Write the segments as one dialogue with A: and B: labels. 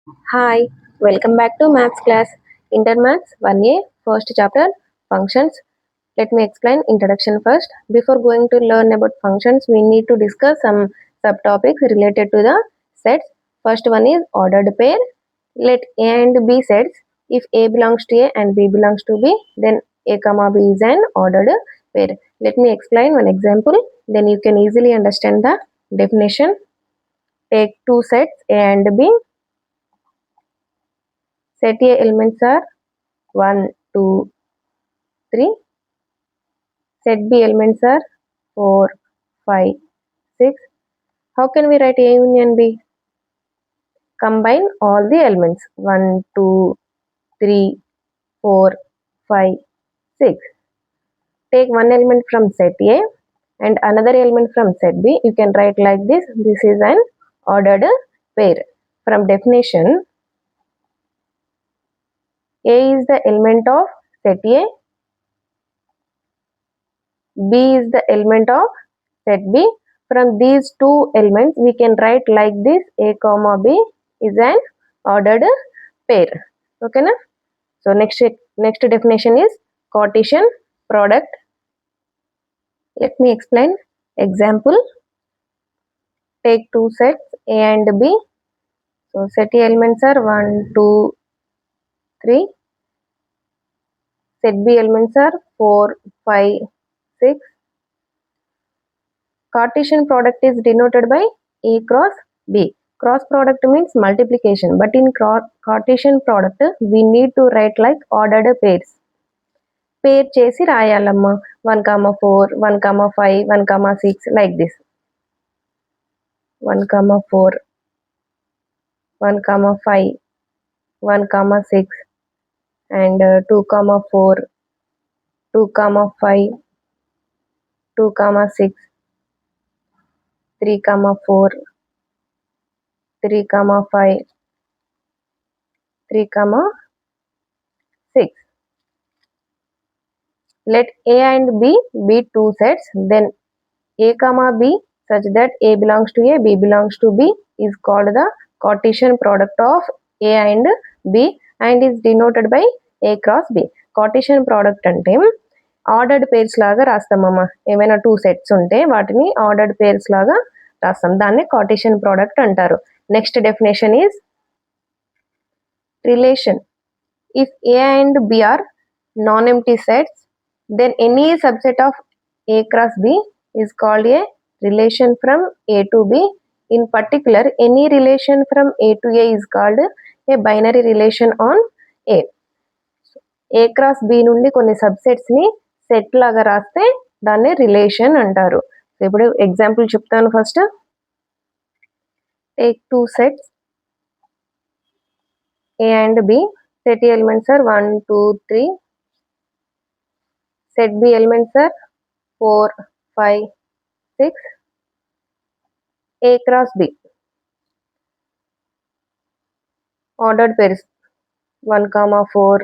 A: Hi, welcome back to Maths class. Intermaths 1A, first chapter, functions. Let me explain introduction first. Before going to learn about functions, we need to discuss some subtopics related to the sets. First one is ordered pair. Let A and B sets. If A belongs to A and B belongs to B, then A comma B is an ordered pair. Let me explain one example. Then you can easily understand the definition. Take two sets A and B. Set A elements are 1, 2, 3. Set B elements are 4, 5, 6. How can we write A union B? Combine all the elements 1, 2, 3, 4, 5, 6. Take one element from set A and another element from set B. You can write like this. This is an ordered pair. From definition, A is the element of set A, B is the element of set B. From these two elements, we can write like this: A comma B is an ordered pair. Okay, na? So next definition is Cartesian product. Let me explain. Example: take two sets A and B. So set A elements are 1, 2, 3. Set B elements are 4, 5, 6. Cartesian product is denoted by A cross B. Cross product means multiplication, but in Cartesian product we need to write like ordered pairs. Pair చేసి రాయాలమ్మా 1, 4, 1, 5, 1, 6 like this. 1, 4, 1, 5, 1, 6 and 2, 4, 2, 5, 2, 6, 3, 4, 3, 5, 3, 6. Let A and B be two sets, then A comma B such that A belongs to A, B belongs to B is called the Cartesian product of A and B and is denoted by A cross B. Cartesian product అంటే ordered pairs లాగా రాస్తామమ్మా. ఏమైనా two sets ఉంటే వాటిని ordered pairs లాగా రాస్తాం. దాన్ని Cartesian product అంటారు. Next definition is relation. If A and B are non-empty sets, then any subset of A cross B is called a relation from A to B. In particular, any relation from A to A is called a binary relation on A. A cross B నుండి కొన్ని subsets ని set లాగా రాస్తే దాన్ని relation అంటారు. ఇప్పుడు example చెప్తాను. First take two sets A and B. Set A elements are 1, 2, 3. Set B elements are 4, 5, 6. A cross B. Ordered pairs 1, 4,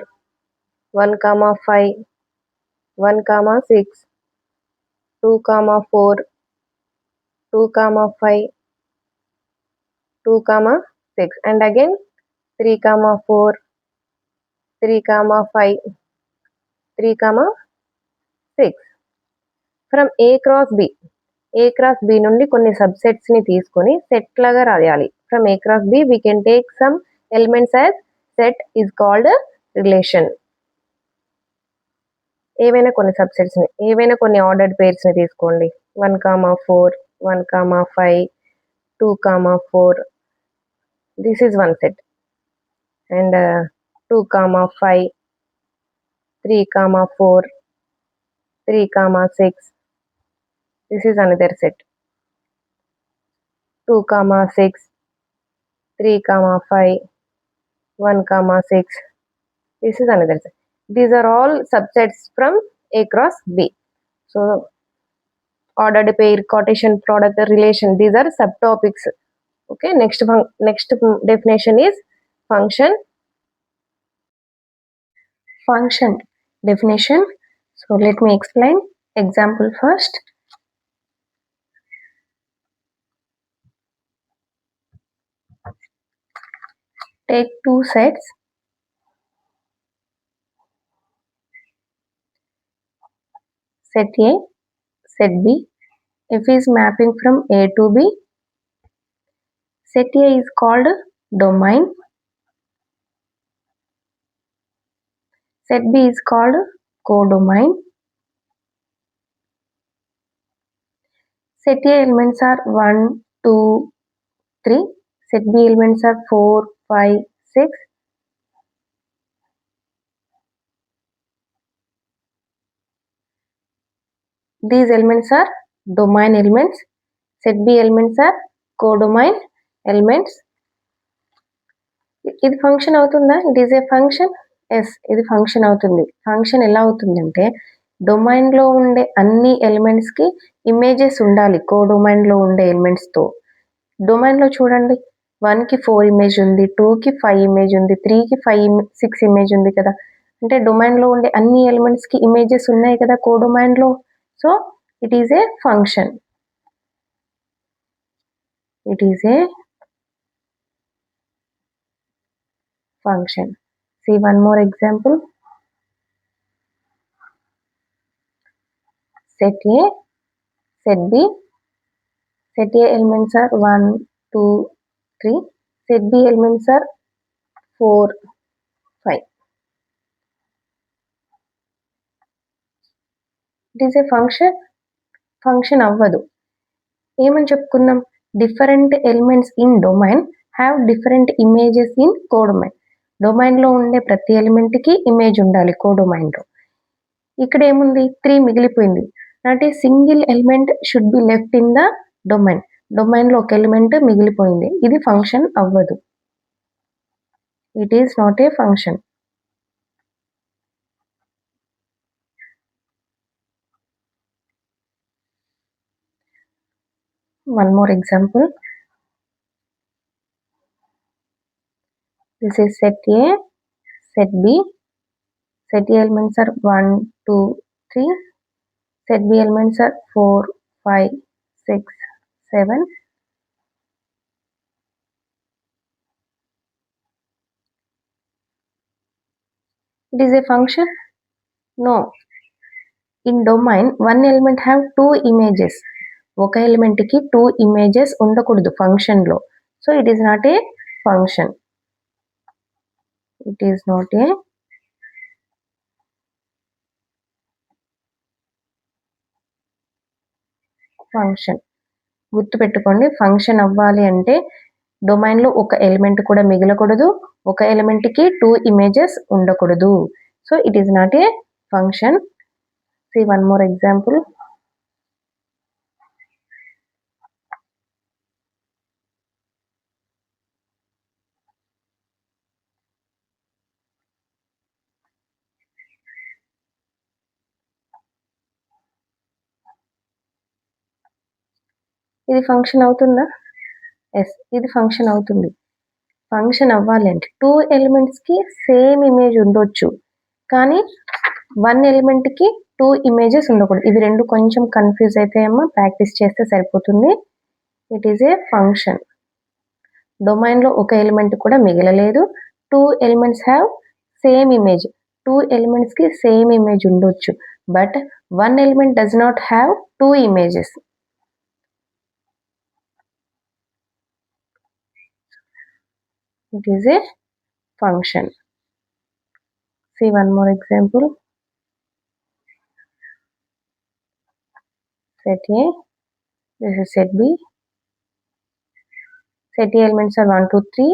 A: 1, 5, 1, 6, 2, 4, 2, 5, 2, 6 and again 3, 4, 3, 5, 3, 6. From A cross B. A cross B నుండి కొన్ని subsets ని తీసుకొని set లాగా రాయాలి. From A cross B we can take some elements as set is called relation. ఏవైనా కొన్ని subsets ని, ఏవైనా కొన్ని ఆర్డర్డ్ పేర్స్ ని తీసుకోండి. 1, 4, 1, 5, 2, 4. This is one set. And 2, 5, 3, 4, 3, 6. This is another set. 2, 6, 3, 5, 1, 6. This is another set. These are all subsets from A cross B. So ordered pair, Cartesian product, relation, these are subtopics. Okay, next definition is function. Function definition. So let me explain. Example first. Take two sets. Set A, set B. F is mapping from A to B. Set A is called domain. Set B is called codomain. Set A elements are 1, 2, 3. Set B elements are 4, 5, 6. These elements are domain elements. Set B elements are codomain elements. ఇది function అవుతుందా? It is a function. Yes, ఇది function అవుతుంది. Function ఎలా అవుతుందంటే డొమైన్లో ఉండే అన్ని ఎలిమెంట్స్కి images ఉండాలి. కోడొమైన్లో ఉండే ఎలిమెంట్స్తో. డొమైన్లో చూడండి, 1కి 4 ఇమేజ్ ఉంది, 2కి 5 ఇమేజ్ ఉంది, 3కి 6 ఇమేజ్ ఉంది కదా. అంటే డొమైన్లో ఉండే అన్ని ఎలిమెంట్స్కి ఇమేజెస్ ఉన్నాయి కదా కోడొమైన్లో. So it is a function. It is a function. See one more example. Set A, set B. Set A elements are 1, 2, 3. Set B elements are 4, 5. It is a function. Function అవ్వదు. ఏమని చెప్పుకున్నాం? Different elements in domain have different images in codomain. డొమైన్లో ఉండే ప్రతి ఎలిమెంట్కి image ఉండాలి కోడొమైన్లో. ఇక్కడ ఏముంది? 3 మిగిలిపోయింది. Not a single element should be left in the domain. డొమైన్లో ఒక ఎలిమెంట్ మిగిలిపోయింది. ఇది ఫంక్షన్ అవ్వదు. It is not A function. One more example. This is set A, set B. Set A elements are 1, 2, 3. Set B elements are 4, 5, 6, 7. It is a function? No. In domain, one element have 2 images. ఒక ఎలిమెంట్కి 2 images ఉండకూడదు ఫంక్షన్లో. So it is not A function. It is not A function. గుర్తుపెట్టుకోండి, function అవ్వాలి అంటే డొమైన్లో ఒక element కూడా మిగలకూడదు, ఒక ఎలిమెంట్కి 2 ఇమేజెస్ ఉండకూడదు. So it is not A function. See one more example. ఇది ఫంక్షన్ అవుతుందా? ఎస్, ఇది ఫంక్షన్ అవుతుంది. ఫంక్షన్ అవ్వాలి అంటే 2 ఎలిమెంట్స్కి సేమ్ ఇమేజ్ ఉండొచ్చు, కానీ 1 ఎలిమెంట్కి 2 ఇమేజెస్ ఉండకూడదు. ఇవి రెండు కొంచెం కన్ఫ్యూజ్ అయితే ఏమో, ప్రాక్టీస్ చేస్తే సరిపోతుంది. It is a function. డొమైన్లో ఒక ఎలిమెంట్ కూడా మిగలలేదు. 2 ఎలిమెంట్స్ హ్యావ్ సేమ్ ఇమేజ్. 2 ఎలిమెంట్స్కి సేమ్ ఇమేజ్ ఉండొచ్చు, but 1 element does not have 2 images. It is a function. See one more example. Set A, this is set B. Set A elements are 1, 2, 3.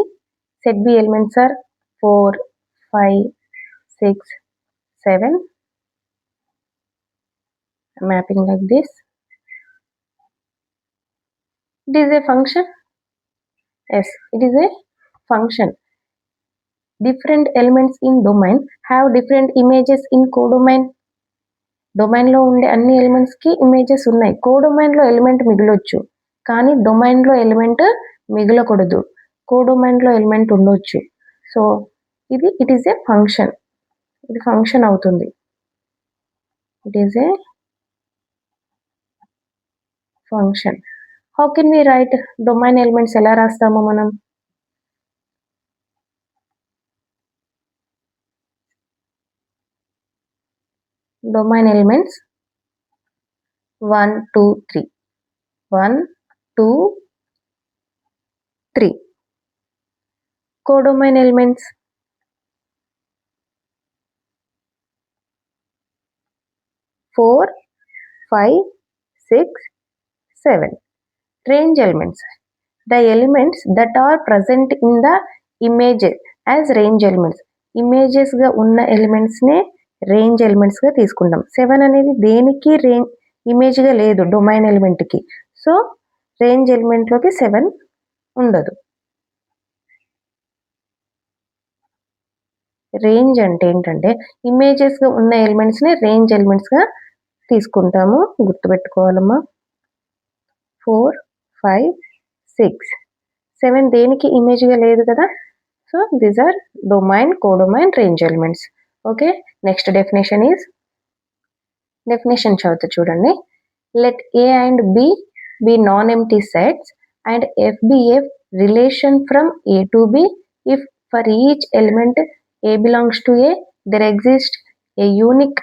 A: Set B elements are 4, 5, 6, 7. Mapping like this. It is a function. Yes, it is a function. Different elements in domain have different images in codomain. డొమైన్లో ఉండే అన్ని ఎలిమెంట్స్కి images ఉన్నాయి. కోడొమైన్లో element మిగలొచ్చు, కానీ డొమైన్లో element మిగలకూడదు. కోడొమైన్లో element ఉండొచ్చు. So it is a function. ఇది ఫంక్షన్ అవుతుంది. It is a function. How can we write domain elements? ఎలా రాస్తాము మనం? domain elements 1, 2, 3. 1, 2, 3. Codomain elements 4, 5, 6, 7. Range elements. The elements that are present in the image as range elements. Images గా ఉన్న elements నే range elements గా తీసుకుంటాం. 7 అనేది దేనికి ఇమేజ్ గా లేదు డొమైన్ ఎలిమెంట్ కి. సో రేంజ్ ఎలిమెంట్ లోకి 7 ఉండదు. రేంజ్ అంటే ఏంటంటే ఇమేజెస్ గా ఉన్న ఎలిమెంట్స్ ని రేంజ్ ఎలిమెంట్స్ గా తీసుకుంటాము. గుర్తుపెట్టుకోవాలమ్మా. 4, 5, 6, 7 దేనికి ఇమేజ్ గా లేదు కదా. So these are domain, codomain, range elements. Okay, next definition is, definition చదువుతూ చూడండి. Let A and B be non-empty sets and f be a relation from a to b if for each element a belongs to a there exists a unique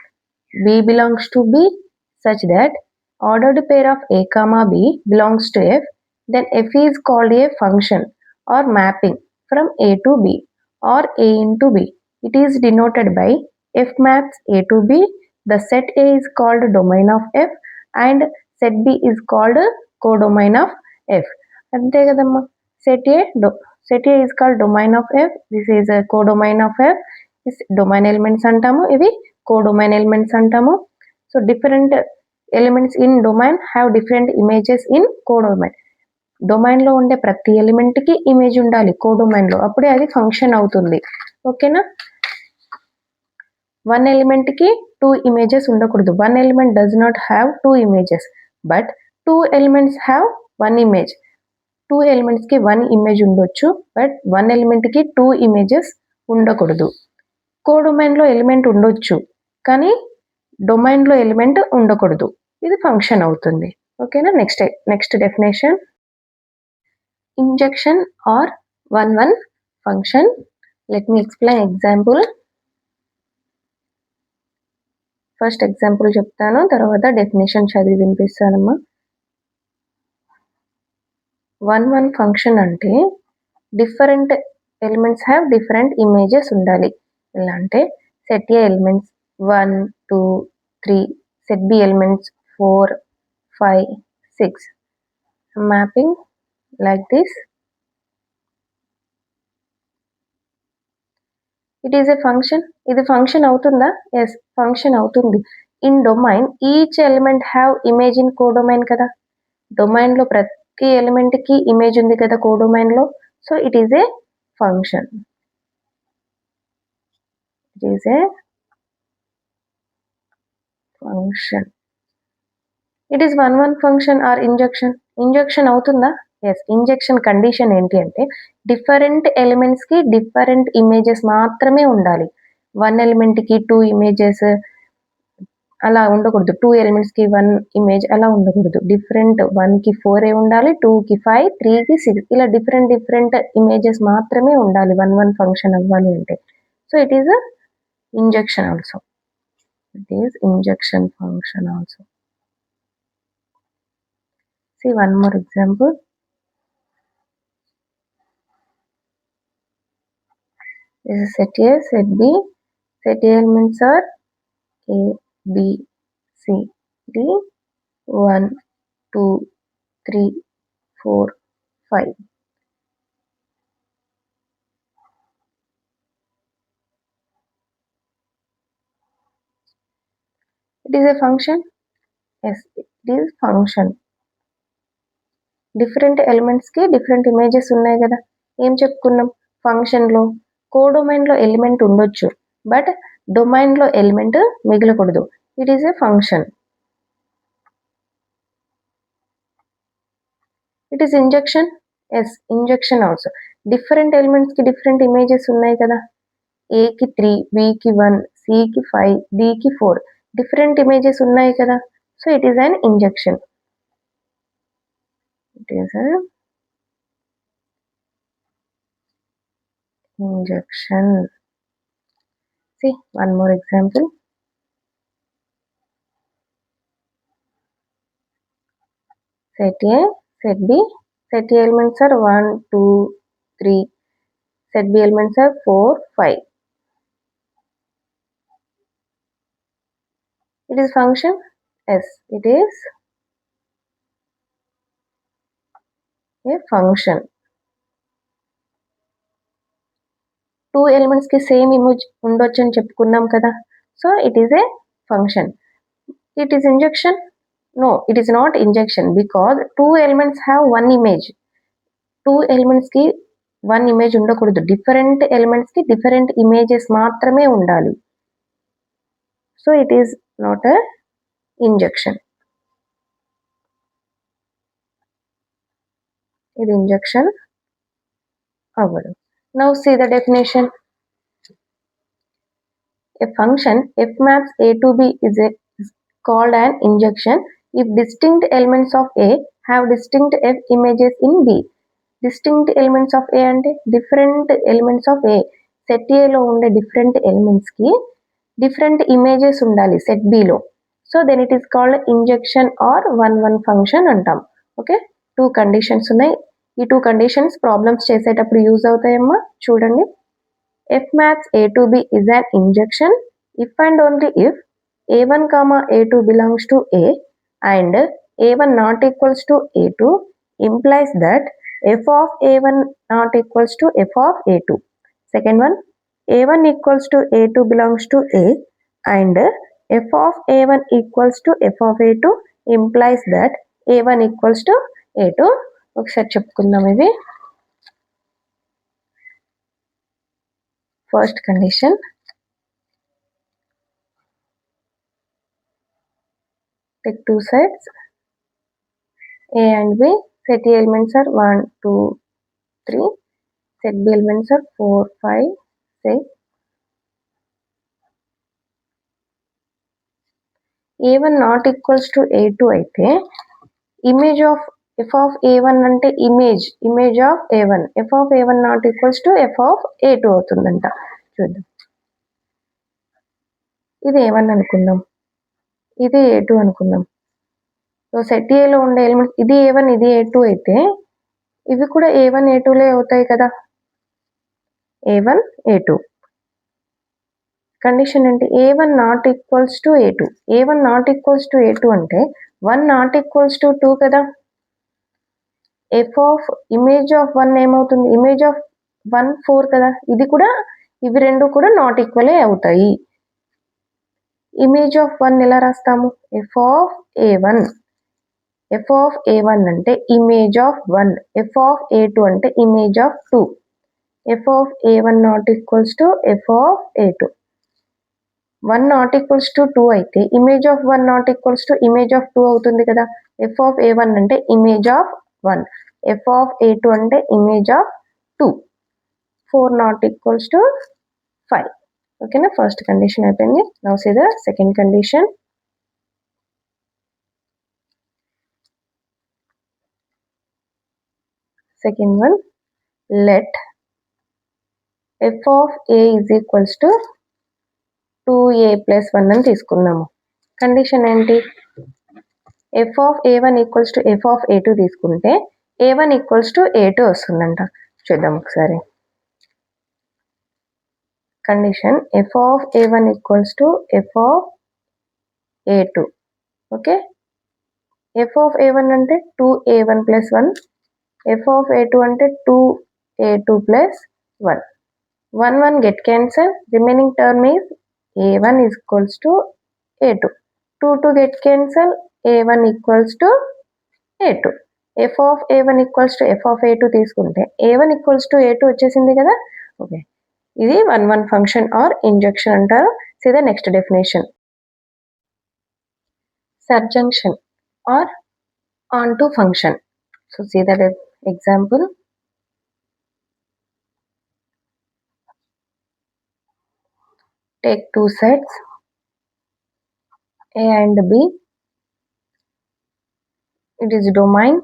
A: b belongs to b such that ordered pair of a comma b belongs to f, then f is called a function or mapping from a to b or a into b. It is denoted by f maps a to b. The set A is called domain of f and set B is called codomain of f. అంతే కదమ్మా. set A is called domain of f. This is a codomain of f. This domain elements అంటాము, ఇవి codomain elements అంటాము. So different elements in domain have different images in codomain. Domain లో ఉండే ప్రతి element కి image ఉండాలి codomain లో, అప్పుడే అది ఫంక్షన్ అవుతుంది. ఓకేనా. వన్ ఎలిమెంట్ కి 2 ఇమేజెస్ ఉండకూడదు. One element does not have 2 images, but 2 elements have 1 image. 2 elements కి 1 ఇమేజ్ ఉండొచ్చు, బట్ 1 ఎలిమెంట్ కి 2 ఇమేజెస్ ఉండకూడదు. కోడొమైన్ లో ఎలిమెంట్ ఉండొచ్చు, కానీ డొమైన్ లో ఎలిమెంట్ ఉండకూడదు. ఇది ఫంక్షన్ అవుతుంది. ఓకేనా. Next definition, injection or 1-1 function. Let me explain example. First example చెప్తాను, తర్వాత డెఫినేషన్ చదివి వినిపిస్తానమ్మా. 1-1 ఫంక్షన్ అంటే different elements have different images ఉండాలి. ఎలా అంటే set A elements 1, 2, 3, set B elements 4, 5, 6. Mapping like this. It is a function. ఇది function అవుతుందా? ఎస్, ఫంక్షన్ అవుతుంది. In domain each element have image in codomain కదా. డొమైన్ లో ప్రతి ఎలిమెంట్ కి ఇమేజ్ ఉంది కదా కోడొమైన్ లో. So it is a function. It is a function. It is 1-1 function or injection. Injection అవుతుందా? ఎస్. ఇంజెక్షన్ కండిషన్ ఏంటి అంటే డిఫరెంట్ ఎలిమెంట్స్ కి డిఫరెంట్ ఇమేజెస్ మాత్రమే ఉండాలి. 1 ఎలిమెంట్ కి 2 ఇమేజెస్ అలా ఉండకూడదు. 2 ఎలిమెంట్స్ కి 1 ఇమేజ్ అలా ఉండకూడదు. డిఫరెంట్ 1 కి 4 ఉండాలి, 2 కి 5, 3 కి 6, ఇలా డిఫరెంట్ ఇమేజెస్ మాత్రమే ఉండాలి 1-1 ఫంక్షన్ అవ్వాలి అంటే. So it is injection also. It is injection function also. See one more example. This is set A, set B. Set A elements are A, B, C, D, 1, 2, 3, 4, 5. It is a function. Yes, it is function. Different elements కి different images ఉన్నాయి కదా. ఏం చెప్పుకున్నాం, function లో codomain లో element ఉండొచ్చు, but domain లో element మిగలకూడదు. It is a function. It is injection. Yes, injection also. Different elements కి డిఫరెంట్ ఇమేజెస్ ఉన్నాయి కదా. ఏ కి 3, బి కి 1, సి కి 5, డి కి 4, డిఫరెంట్ ఇమేజెస్ ఉన్నాయి కదా. So it is an injection. It is an injection. See one more example. set A, set B. Set A elements are 1, 2, 3. Set B elements are 4, 5. It is function S. It is a function. 2 elements ki same image undochu అని చెప్పుకున్నాం కదా. So it is a function. It is injection? No, it is not injection because 2 elements have one image. 2 elements ki one image ఉండకూడదు. Different elements ki different images మాత్రమే ఉండాలి. So it is not a injection. ఇది injection అవ్వదు. Now see the definition. A function f maps A to B is called an injection if distinct elements of A have distinct f images in B. Distinct elements of A అంటే different elements of A. Set A లో ఉండే different elements కి different images ఉండాలి set B లో. So then it is called injection or 1-1 function అంటాం. Okay, 2 conditions ఉన్నాయి. ఈ 2 conditions problems చేసేటప్పుడు యూజ్ అవుతాయమ్మా. చూడండి, f maps A to B is an injection if and only if A1 comma A2 belongs to A and A1 not equals to A2 implies that f of A1 not equals to f of A2. Second one, A1 equals to A2 belongs to A and f of A1 equals to f of A2 implies that A1 equals to A2. ఒకసారి చెప్పుకుందాం ఇవి. First condition, take 2 sets A and B. Set A elements are 1, 2, 3. Set B elements are 4, 5, 6. A1 not equals to A2 అయితే image of f of A1 అంటే image of A1. f of A1 not equals to f of A2 అవుతుందంట. చూద్దాం, ఇది A1 అనుకుందాం, ఇది A2 అనుకుందాం. So set ఏలో ఉండే ఎలిమెంట్స్ ఇది A1 ఇది A2 అయితే ఇవి కూడా A1 A2లే అవుతాయి కదా. A1 A2 కండిషన్ అంటే A1 not equals to A2. A1 not equals to A2 అంటే 1 నాట్ ఈక్వల్స్ టు 2 కదా. f ఆఫ్ ఇమేజ్ ఆఫ్ 1 ఏమవుతుంది, ఇమేజ్ ఆఫ్ 1 4 కదా. ఇది కూడా ఇవి రెండు కూడా నాట్ ఈక్వలే అవుతాయి. ఇమేజ్ ఆఫ్ 1 ఎలా రాస్తాము, f of A1. f of A1 అంటే image of 1, f of A2 అంటే image of 2. f of A1 not equals to f of A2. 1 not equals to 2 అయితే image of 1 not equals to image of 2 అవుతుంది కదా. f of A1 అంటే image of 1, f of A2 అంటే image of 2. 4 not equals to 5. ఓకేనా, first condition అయిపోయింది. Now see the second condition. Second one, let f of A is equals to 2A plus 1 అని తీసుకున్నాము. Condition ఏంటి, f of A1 equals to f of A2 తీసుకుంటే A1 equals to A2 వస్తుందంట. చూద్దాం ఒకసారి. Condition f of A1 equals to f of A2. Okay, f of A1 అంటే 2A1 plus 1, f of A2 అంటే 2A2 plus 1. 1 1 get cancel, remaining term is A1 is equals to A2. 2 2 get cancel, A1 equals to A2. f of A1 equals to f of A2 తీసుకుంటే A1 equals to A2 వచ్చేసింది కదా. Okay, ఇది 1-1 function or injection అంటారు. See the next definition. Surjection or onto function. So see the example. Take 2 sets A and B. It is domain.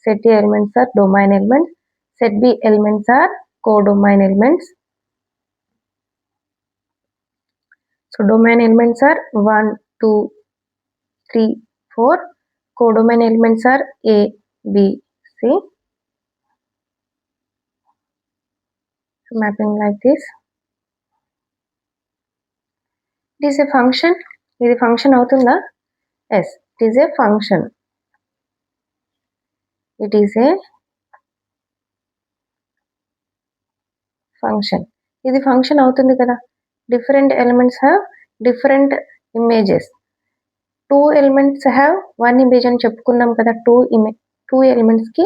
A: Set A elements are domain elements. Set B elements are codomain elements. So domain elements are 1, 2, 3, 4. codomain elements are A, B, C. Mapping like this. It is a function. This function avutunda? Yes, it is a function. It is a function. This function avutundi kada. Different elements have different images. Two elements have one image అని చెప్పుకున్నాం కదా. Two elements కి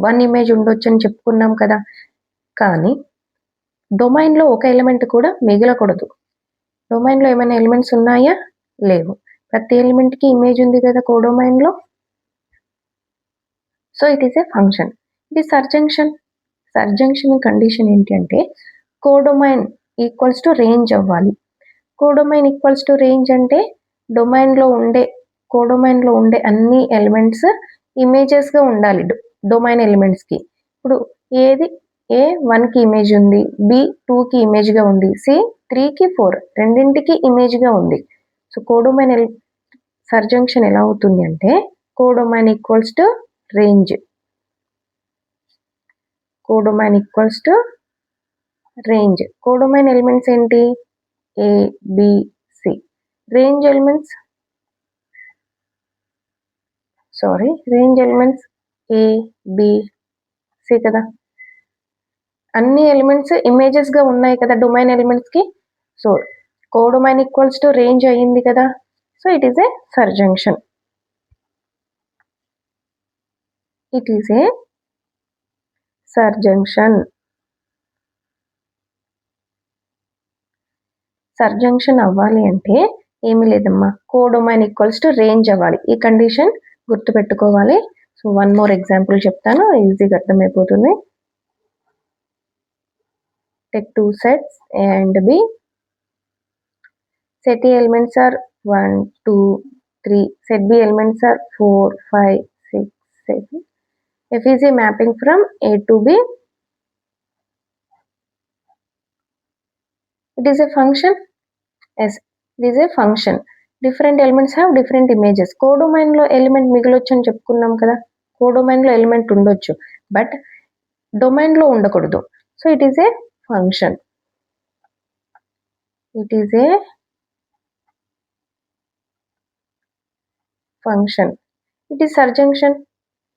A: one image ఉండొచ్చు అని చెప్పుకున్నాం కదా. కానీ డొమైన్లో ఒక ఎలిమెంట్ కూడా మిగలకూడదు. డొమైన్లో ఏమైనా ఎలిమెంట్స్ ఉన్నాయా? లేవు. ప్రతి ఎలిమెంట్కి ఇమేజ్ ఉంది కదా కోడొమైన్లో. So it is a function. ఇది సర్జంక్షన్. సర్జంక్షన్ కండిషన్ ఏంటి అంటే కోడొమైన్ ఈక్వల్స్ టు రేంజ్ అవ్వాలి. కోడొమైన్ ఈక్వల్స్ టు రేంజ్ అంటే కోడొమైన్లో ఉండే అన్ని ఎలిమెంట్స్ ఇమేజెస్గా ఉండాలి డొమైన్ ఎలిమెంట్స్కి. ఇప్పుడు ఏ 1కి ఇమేజ్ ఉంది, బి 2కి ఇమేజ్గా ఉంది, సి 3కి 4 రెండింటికి ఇమేజ్గా ఉంది. సో కోడొమైన్ సర్జంక్షన్ ఎలా అవుతుంది అంటే codomain equals to range. Codomain equals to range. Codomain elements ఏంటి? A, B, C. Range elements A, B, C కదా. అన్ని ఎలిమెంట్స్ ఇమేజెస్గా ఉన్నాయి కదా డొమైన్ ఎలిమెంట్స్కి. So codomain equals to range అయ్యింది కదా. So it is a surjection. It is a surjection. Surjection అవ్వాలి అంటే ఏమి లేదమ్మా, కోడొమైన్ ఈక్వల్స్ టు రేంజ్ అవ్వాలి. ఈ కండిషన్ గుర్తుపెట్టుకోవాలి. సో వన్ మోర్ ఎగ్జాంపుల్ చెప్తాను, ఈజీగా అర్థమైపోతుంది. Take two sets A and B. Set A elements are 1, 2, 3. Set B elements are 4, 5, 6, 7. F is a mapping from A to B. It is a function. Yes, it is a function. Different elements have different images. కోడొమైన్లో element మిగలొచ్చు అని చెప్పుకున్నాం కదా. కోడొమైన్లో element ఉండొచ్చు, but డొమైన్లో ఉండకూడదు. So it is a function. It is a function. It is surjunction.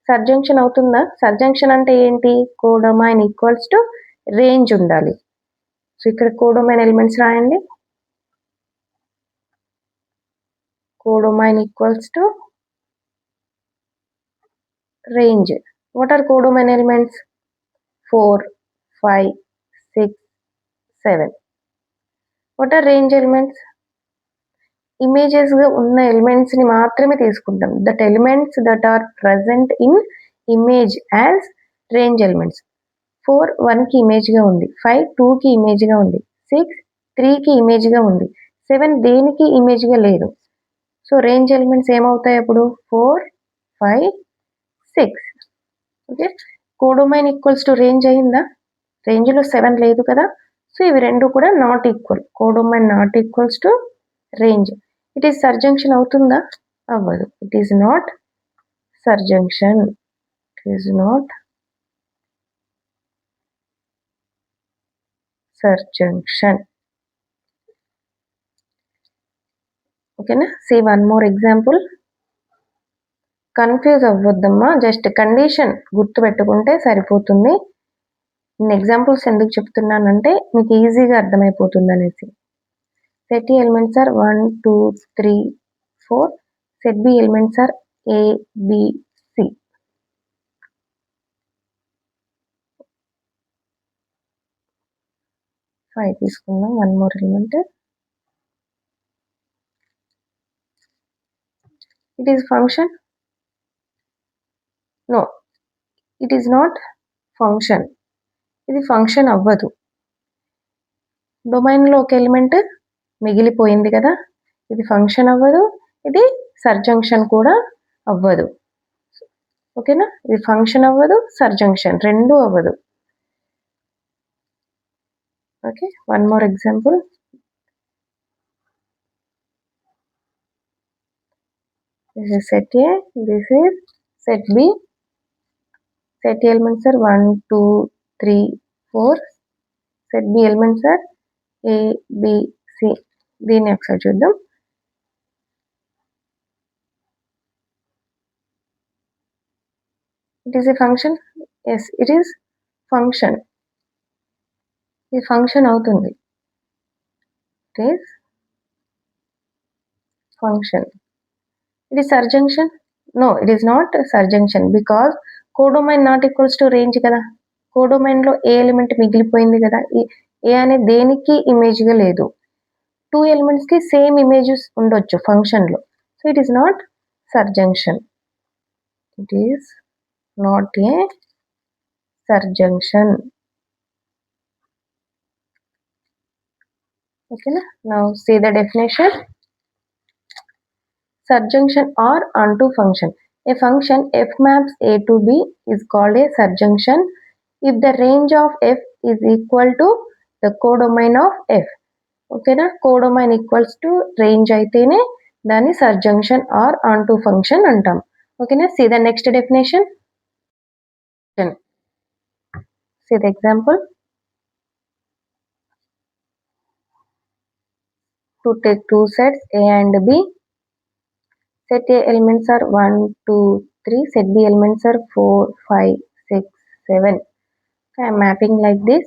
A: Surjection అవుతుందా? సర్జంక్షన్ అంటే ఏంటి? కోడొమైన్ ఈక్వల్స్ టు రేంజ్ ఉండాలి. సో ఇక్కడ కోడొమైన్ ఎలిమెంట్స్ రాయండి. Codomain equals to range. What are codomain elements? 4, 5, 6, 7. What are range elements? ఇమేజెస్గా ఉన్న ఎలిమెంట్స్ని మాత్రమే తీసుకుంటాం. That elements that are present in image as range elements. 4 1కి ఇమేజ్గా ఉంది, 5 2కి ఇమేజ్గా ఉంది, 6 3కి ఇమేజ్గా ఉంది, 7 దేనికి ఇమేజ్గా లేదు. సో రేంజ్ ఎలిమెంట్స్ ఏమవుతాయి అప్పుడు? 4, 5, 6. Okay, codomain equals to range అయిందా? రేంజ్లో 7 లేదు కదా. సో ఇవి రెండు కూడా not equal. Codomain not equals to range. It is surjection అవుతుందా? అవ్వదు. It is not surjection. It is not surjection. ఓకేనా? See one more example. Confuse అవ్వద్దమ్మా, జస్ట్ కండిషన్ గుర్తుపెట్టుకుంటే సరిపోతుంది. నేను ఎగ్జాంపుల్స్ ఎందుకు చెప్తున్నానంటే మీకు ఈజీగా అర్థమైపోతుంది అనేసి. Set A elements are 1, 2, 3, 4. Set B elements are A, B, C. Five తీసుకుందాం. One more element. It is function? No, it is not function. ఇది ఫంక్షన్ అవ్వదు. డొమైన్లో ఒక ఎలిమెంట్ మిగిలిపోయింది కదా, ఇది ఫంక్షన్ అవ్వదు, ఇది సర్జంక్షన్ కూడా అవ్వదు. ఓకేనా? ఇది ఫంక్షన్ అవ్వదు, సర్జంక్షన్ రెండు అవ్వదు. Okay, one more example. This is set A, this is set B. Set A elements are 1, 2, 3, 4. Set B elements are A, B, C. దీన్ని ఒకసారి చూద్దాం. It is a function. Yes, it is function. ఇది function అవుతుంది. It is function. It is surjunction. No, it is not surjunction because codomain not equals to range కదా. Codomain లో ఏ element మిగిలిపోయింది కదా. ఏ అనేది దేనికి ఇమేజ్ గా లేదు. 2 ఎలిమెంట్స్ కి సేమ్ ఇమేజెస్ ఉండొచ్చు ఫంక్షన్ లో. So it is not surjection. It is not a surjection. ఓకేనా. Now see the definition. Surjunction or onto function. A function f maps A to B is called a surjunction if the range of f is equal to the codomain of f. ఓకేనా. Codomain equals to range అయితేనే దాన్ని surjection or onto function అంటాం. ఓకేనా. See the next definition. See the example. To take 2 sets A and B. Set A elements are 1, 2, 3. Set B elements are 4, 5, 6, 7. I am mapping like this.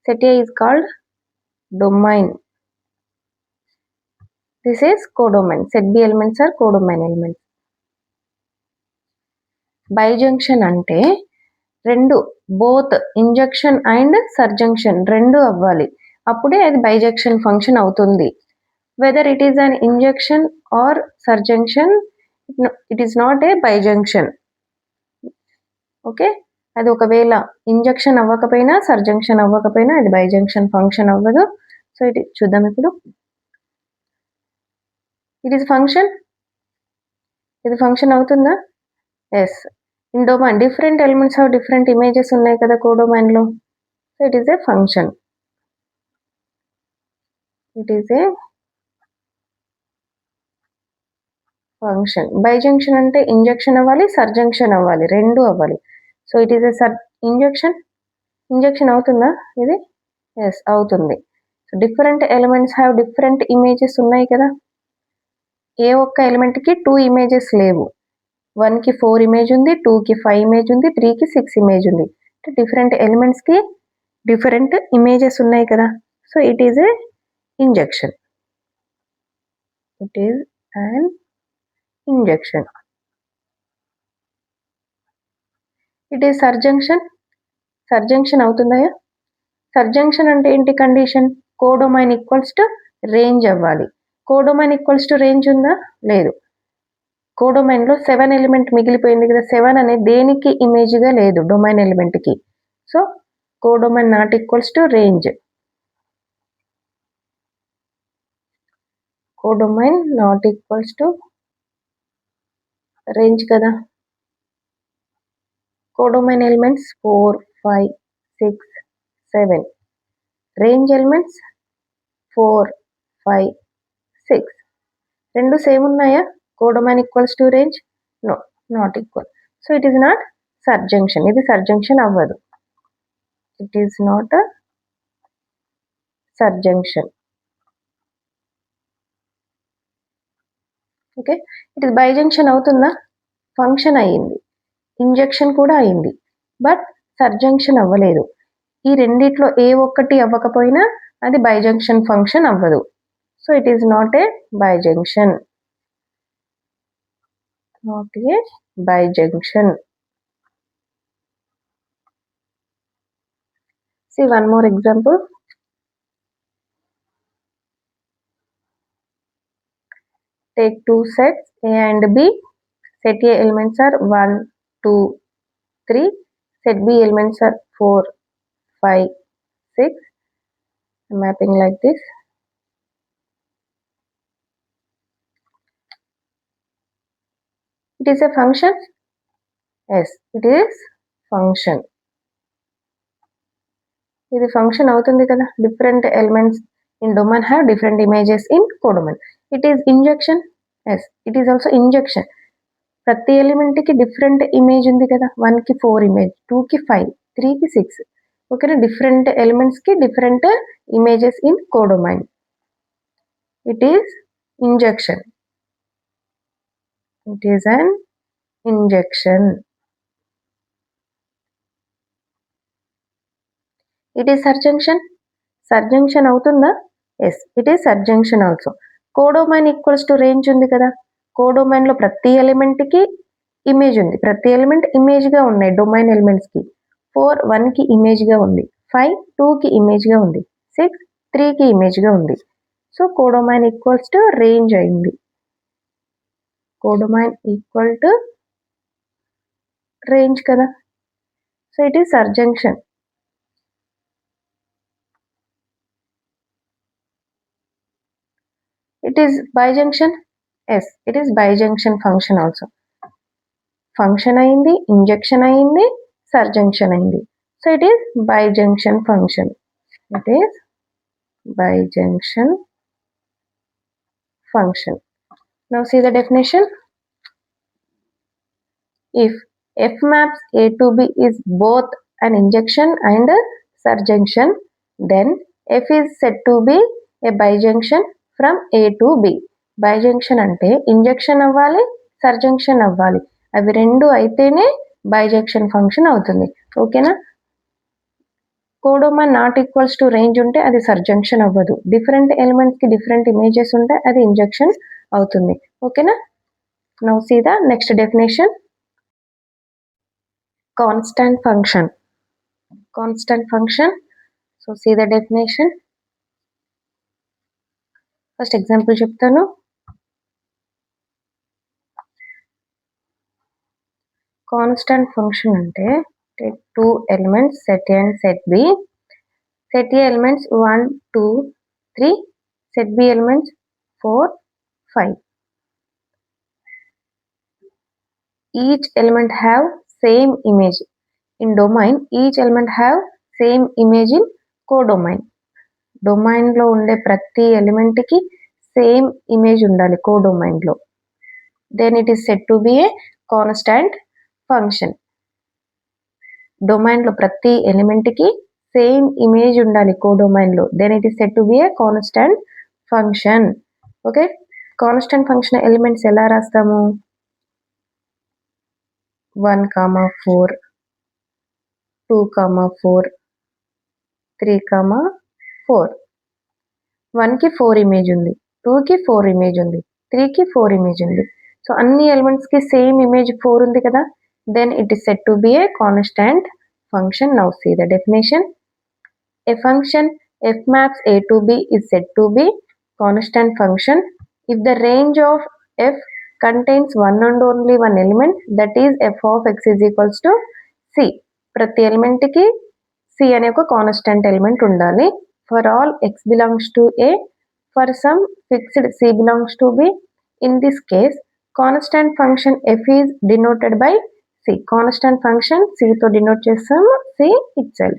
A: Set A is called domain. This is codomain. Set B elements are codomain elements. Bijunction అంటే రెండు both injection and సర్జంక్షన్ రెండు అవ్వాలి. అప్పుడే అది bijection function అవుతుంది. Whether it is an injection or surjunction, it is not a bijunction. Okay. అది ఒకవేళ injection అవ్వకపోయినా సర్జంక్షన్ అవ్వకపోయినా అది బైజంక్షన్ ఫంక్షన్ అవ్వదు. సో ఇది చూద్దాం ఇప్పుడు. It is function. ఇది ఫంక్షన్ అవుతుందా? Yes. In domain different elements of different images ఉన్నాయి కదా కోడొమైన్ లో. So it is a function. It is a function. Bijection అంటే ఇంజెక్షన్ అవ్వాలి, సర్జంక్షన్ అవ్వాలి, రెండు అవ్వాలి. So it is a injection. Injection అవుతుందా ఇది? ఎస్ అవుతుంది. So different elements have different images ఉన్నాయి కదా. ఏ ఒక్క ఎలిమెంట్కి 2 ఇమేజెస్ లేవు. 1కి 4 ఇమేజ్ ఉంది, 2కి 5 ఇమేజ్ ఉంది, 3కి 6 ఇమేజ్ ఉంది. డిఫరెంట్ ఎలిమెంట్స్కి డిఫరెంట్ ఇమేజెస్ ఉన్నాయి కదా. So it is a injection. It is an injection. It is surjection. Surjection అవుతుందా? సర్జంక్షన్ అంటే ఏంటి condition? Codomain equals to range అవ్వాలి. కోడొమైన్ ఈక్వల్స్ టు రేంజ్ ఉందా? లేదు. కోడొమైన్ లో 7 ఎలిమెంట్ మిగిలిపోయింది కదా. 7 అనేది దేనికి ఇమేజ్ గా లేదు డొమైన్ ఎలిమెంట్ కి. So codomain not equals to range. Codomain not equals to range కదా. Codomain elements 4, 5, 6, 7. Range elements 4, 5, 6. రెండు సేమ్ ఉన్నాయా? Codomain equals to range? No, not equal. So it is not surjection. ఇది surjection అవ్వదు. It is not a surjection. Okay. It is bijection అవుతుందా? Function అయ్యింది, injection కూడా అయింది, but సర్జంక్షన్ అవ్వలేదు. ఈ రెండిట్లో ఏ ఒక్కటి అవ్వకపోయినా అది బైజంక్షన్ ఫంక్షన్ అవ్వదు. So it is not a bijection. Not a bijection. See one more example. Take 2 sets A and B. Set A elements are 1, 2, 3. Set B elements are 4, 5, 6. Mapping like this. It is a function. Yes, it is function. ఇది function అవుతుంది కదా. Different elements in domain have different images in codomain. It is injection. Yes, it is also injection. ప్రతి element కి different image ఉంది కదా, 1 కి 4 image, 2 కి 5, 3 కి 6. ఓకేనా, డిఫరెంట్ ఎలిమెంట్స్ కి different images in codomain. It is injection. It is an injection. It is surjection. Surjection అవుతుందా? Yes, it is surjection also. Codomain equals to range ఉంది కదా, కోడొమైన్ లో ప్రతి ఎలిమెంట్ కి ఇమేజ్ ఉంది, ప్రతి ఎలిమెంట్ ఇమేజ్ గా ఉన్నాయి డొమైన్ ఎలిమెంట్స్ కి. 4 1 కి ఇమేజ్ గా ఉంది, 5 2 కి ఇమేజ్ గా ఉంది, 6 3 కి ఇమేజ్ గా ఉంది. So codomain equals to range అయింది. కోడొమైన్ ఈక్వల్ టు రేంజ్ కదా. So it is surjection. It is bijection. Yes, it is bijection function also. Function అయింది, ఇంజెక్షన్ అయింది, సర్జంక్షన్ అయింది. So it is bijection function. It is bijection function. Now see the definition. If F maps A to B is both an injection and a surjunction, then F is said to be a bijunction from A to B. Bijunction అంటే injection అవ్వాలి, surjection అవ్వాలి, అవి రెండు అయితేనే బైజంక్షన్ function అవుతుంది. ఓకేనా. Codomain not equals to range ఉంటే అది సర్జంక్షన్ అవ్వదు. డిఫరెంట్ ఎలిమెంట్స్ కి డిఫరెంట్ ఇమేజెస్ ఉంటే అది ఇంజెక్షన్ అవుతుంది. ఓకేనా. Now see the next definition. Constant function. Constant function. So see the definition. First example చెప్తాను. కాన్స్టాంట్ ఫంక్షన్ అంటే take 2 elements set A and set B. Set A elements 1 2 3, set B elements 4 5. Each element have same image in domain. Each element have same image in codomain. Domain లో ఉండే ప్రతి element కి same image ఉండాలి codomain లో. Then it is set to be a constant function. Domain లో ప్రతి element కి same image ఉండాలి కోడొమైన్ లో. Then it is set to be a constant function. Okay, constant function elements ఎలా రాస్తాము? 1, 4, 2, 4, 3, 4. 1 కి 4 ఇమేజ్ ఉంది, 2 కి 4 ఇమేజ్ ఉంది, 3 కి 4 ఇమేజ్ ఉంది. సో అన్ని ఎలిమెంట్స్ కి సేమ్ ఇమేజ్ 4 ఉంది కదా. Then it is said to be a constant function. Now see the definition. A function f maps A to B is said to be constant function if the range of f contains one and only one element, that is f of x is equals to c. ప్రతి element కి c అనే ఒక constant element ఉండాలి. For all x belongs to A, for some fixed c belongs to B. In this case, constant function f is denoted by c. Constant function c తో denote చేస్తాము, c itself.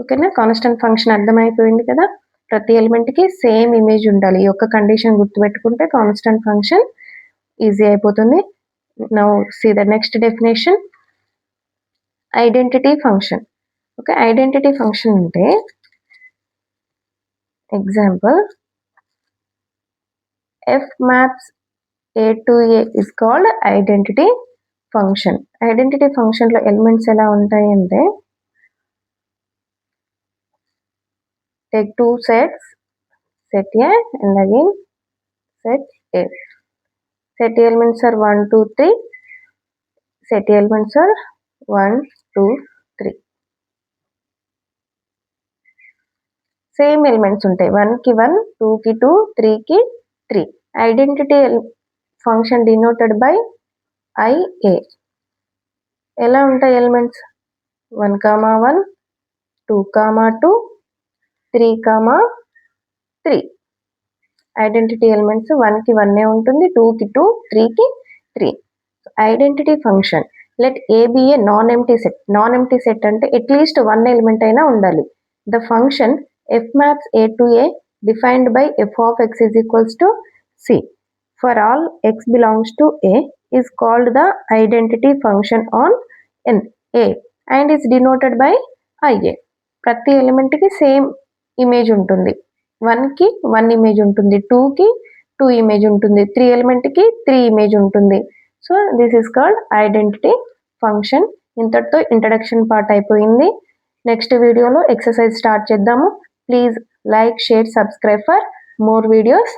A: ఓకేనా, constant function అర్థమైపోయింది కదా. ప్రతి element కి same image ఉండాలి. ఈ యొక్క కండిషన్ గుర్తుపెట్టుకుంటే కాన్స్టెంట్ ఫంక్షన్ ఈజీ అయిపోతుంది. Now see the next definition. Identity function. Okay, identity function అంటే example f maps A to A is called identity function. ఐడెంటిటీ ఫంక్షన్ లో ఎలిమెంట్స్ ఎలా ఉంటాయి అంటే take 2 sets, set A and again set A. Set elements are 1 2 3, set elements are 1 2 3. Same elements ఉంటాయి, 1 కి 1, 2 కి 2, 3 కి 3. Identity function denoted by IA. ఎలా ఉంటాయి ఎలిమెంట్స్? 1 1, 2 2, 3 3. ఐడెంటిటీ ఎలిమెంట్స్ 1 కి 1 ఉంటుంది, 2 కి 2, 3 కి 3. Identity function let A be a non empty set. Non empty set అంటే అట్లీస్ట్ 1 ఎలిమెంట్ అయినా ఉండాలి. The function f maps A to A defined by f of x is equals to c for all x belongs to a is called the identity function on n a and is denoted by ia. ప్రతి ఎలిమెంట్కి same image ఉంటుంది. 1కి 1 image ఉంటుంది, 2కి 2 image ఉంటుంది, 3 ఎలిమెంట్కి 3 image ఉంటుంది. So this is called identity function. ఇంతటితో introduction part అయిపోయింది. Next వీడియోలో ఎక్సర్సైజ్ స్టార్ట్ చేద్దాము. Please like, share, subscribe for more videos.